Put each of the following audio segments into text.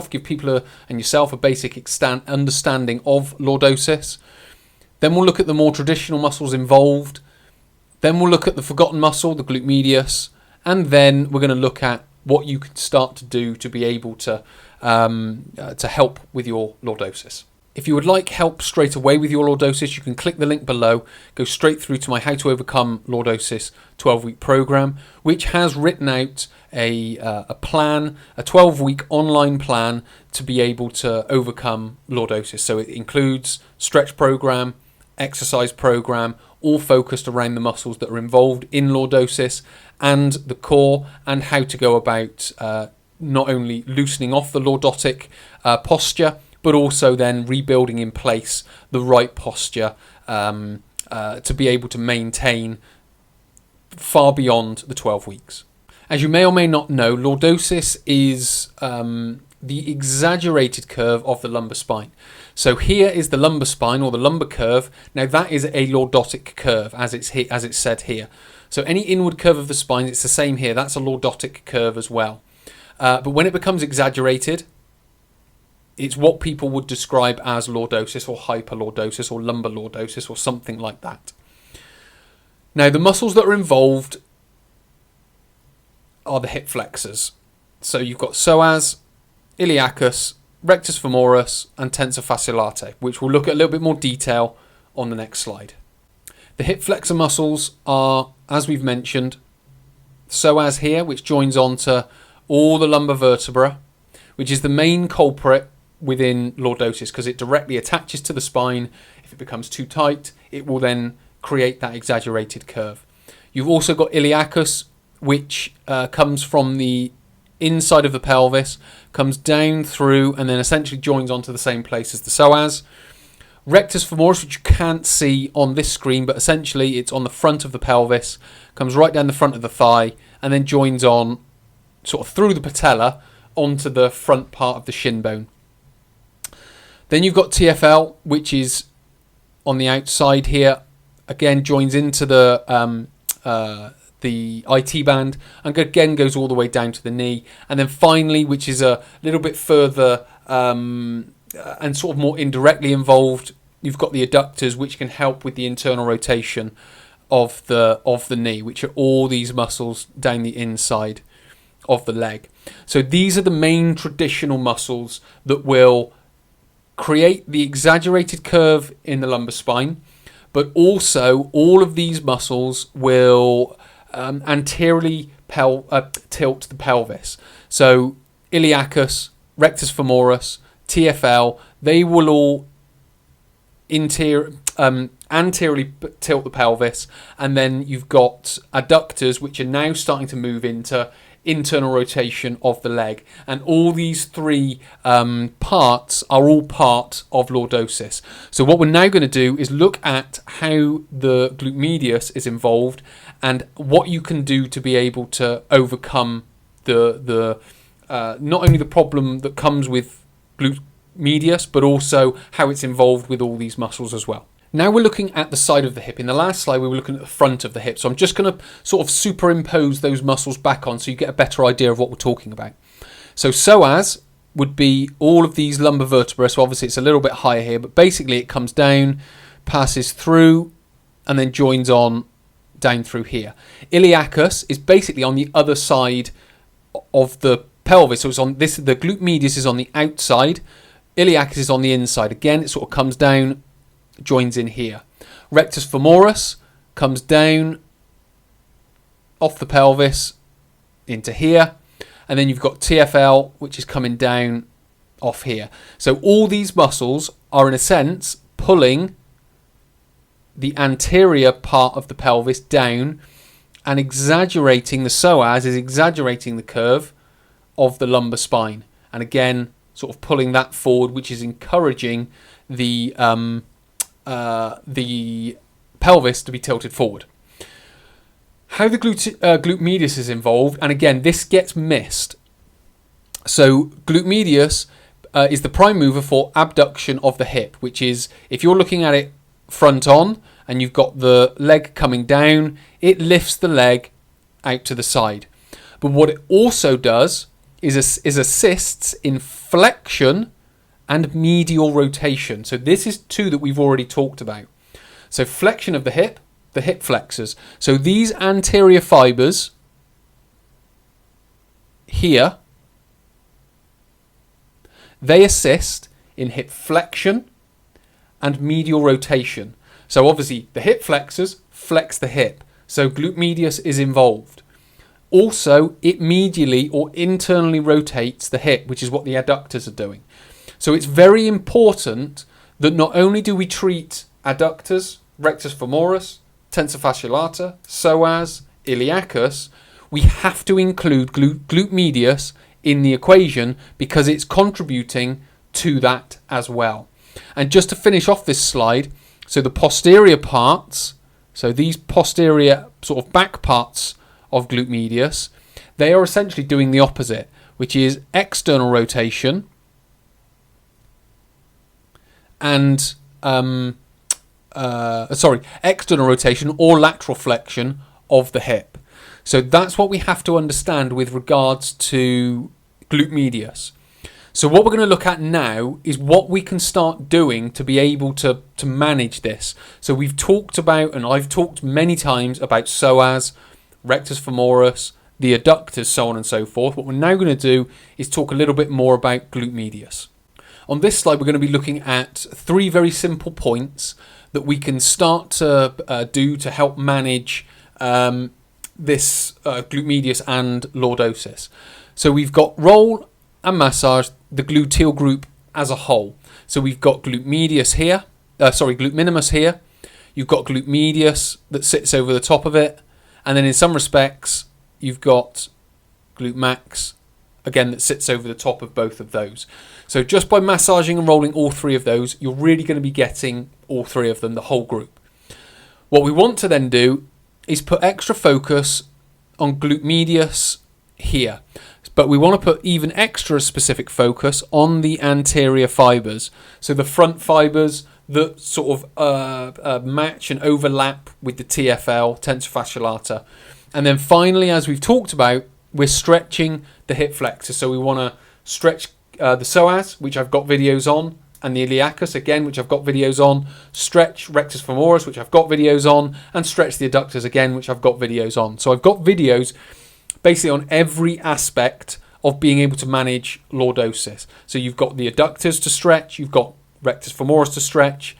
give people and yourself a basic understanding of lordosis. Then we'll look at the more traditional muscles involved. Then we'll look at the forgotten muscle, the glute medius, and then we're going to look at what you can start to do to be able to help with your lordosis. If you would like help straight away with your lordosis, you can click the link below, go straight through to my How to Overcome Lordosis 12-week program, which has written out a plan, a 12-week online plan to be able to overcome lordosis. So it includes stretch program, exercise program, all focused around the muscles that are involved in lordosis and the core, and how to go about not only loosening off the lordotic posture, but also then rebuilding in place the right posture to be able to maintain far beyond the 12 weeks. As you may or may not know, lordosis is the exaggerated curve of the lumbar spine. So here is the lumbar spine, or the lumbar curve. Now that is a lordotic curve, as it's said here. So any inward curve of the spine, it's the same here. That's a lordotic curve as well. But when it becomes exaggerated, it's what people would describe as lordosis or hyperlordosis or lumbar lordosis or something like that. Now, the muscles that are involved are the hip flexors. So you've got psoas, iliacus, rectus femoris, and tensor fasciolate, which we'll look at a little bit more detail on the next slide. The hip flexor muscles are, as we've mentioned, psoas here, which joins onto all the lumbar vertebra, which is the main culprit within lordosis because it directly attaches to the spine. If it becomes too tight, it will then create that exaggerated curve. You've also got iliacus, which comes from the inside of the pelvis, comes down through and then essentially joins onto the same place as the psoas. Rectus femoris, which you can't see on this screen, but essentially it's on the front of the pelvis, comes right down the front of the thigh and then joins on sort of through the patella onto the front part of the shin bone. Then you've got TFL, which is on the outside here, again joins into the IT band and again goes all the way down to the knee. And then finally, which is a little bit further and sort of more indirectly involved, you've got the adductors, which can help with the internal rotation of the knee, which are all these muscles down the inside of the leg. So these are the main traditional muscles that will create the exaggerated curve in the lumbar spine, but also all of these muscles will anteriorly tilt the pelvis. So iliacus, rectus femoris, TFL, they will all anteriorly tilt the pelvis, and then you've got adductors, which are now starting to move into internal rotation of the leg, and all these three parts are all part of lordosis. So what we're now going to do is look at how the glute medius is involved and what you can do to be able to overcome the not only the problem that comes with glute medius, but also how it's involved with all these muscles as well. Now we're looking at the side of the hip. In the last slide, we were looking at the front of the hip. So I'm just going to sort of superimpose those muscles back on so you get a better idea of what we're talking about. So psoas would be all of these lumbar vertebrae. So obviously it's a little bit higher here, but basically it comes down, passes through, and then joins on down through here. Iliacus is basically on the other side of the pelvis. So it's on this. The glute medius is on the outside. Iliacus is on the inside. Again, it sort of comes down, joins in here. Rectus femoris comes down off the pelvis into here, and then you've got TFL, which is coming down off here. So all these muscles are in a sense pulling the anterior part of the pelvis down and exaggerating. The psoas is exaggerating the curve of the lumbar spine, and again sort of pulling that forward, which is encouraging the pelvis to be tilted forward. How the glute medius is involved, and again this gets missed. So glute medius is the prime mover for abduction of the hip, which is, if you're looking at it front on and you've got the leg coming down, it lifts the leg out to the side. But what it also does is assists in flexion and medial rotation. So this is two that we've already talked about. So flexion of the hip flexors. So these anterior fibers here, they assist in hip flexion and medial rotation. So obviously the hip flexors flex the hip. So glute medius is involved. Also, it medially or internally rotates the hip, which is what the adductors are doing. So it's very important that not only do we treat adductors, rectus femoris, tensor fasciae lata, psoas, iliacus, we have to include glute medius in the equation because it's contributing to that as well. And just to finish off this slide, so the posterior parts, so these posterior sort of back parts of glute medius, they are essentially doing the opposite, which is external rotation and external rotation or lateral flexion of the hip. So that's what we have to understand with regards to glute medius. So what we're going to look at now is what we can start doing to be able to manage this. So we've talked about, and I've talked many times about psoas, rectus femoris, the adductors, so on and so forth. What we're now going to do is talk a little bit more about glute medius. On this slide, we're going to be looking at three very simple points that we can start to do to help manage this glute medius and lordosis. So we've got roll and massage the gluteal group as a whole. So we've got glute medius here, glute minimus here. You've got glute medius that sits over the top of it, and then in some respects you've got glute max again that sits over the top of both of those. So just by massaging and rolling all three of those, you're really going to be getting all three of them, the whole group. What we want to then do is put extra focus on glute medius here, but we want to put even extra specific focus on the anterior fibers, so the front fibers that sort of match and overlap with the TFL, tensor fasciae lata. And then finally, as we've talked about, we're stretching the hip flexor, so we want to stretch the psoas, which I've got videos on, and the iliacus again, which I've got videos on, stretch rectus femoris, which I've got videos on, and stretch the adductors again, which I've got videos on. So I've got videos basically on every aspect of being able to manage lordosis. So you've got the adductors to stretch, you've got rectus femoris to stretch,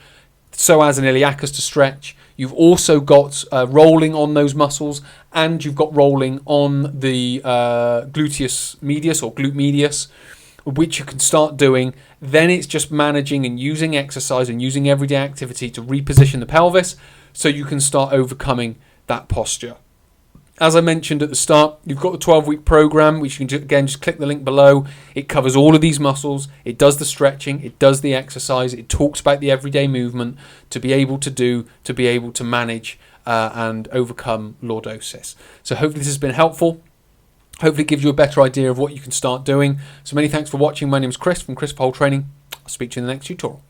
psoas and iliacus to stretch. You've also got rolling on those muscles, and you've got rolling on the gluteus medius or glute medius, which you can start doing. Then it's just managing and using exercise and using everyday activity to reposition the pelvis so you can start overcoming that posture. As I mentioned at the start, you've got the 12-week program, which you can, again, just click the link below. It covers all of these muscles. It does the stretching. It does the exercise. It talks about the everyday movement to be able to manage and overcome lordosis. So hopefully this has been helpful. Hopefully it gives you a better idea of what you can start doing. So many thanks for watching. My name is Chris from Chris for Whole Training. I'll speak to you in the next tutorial.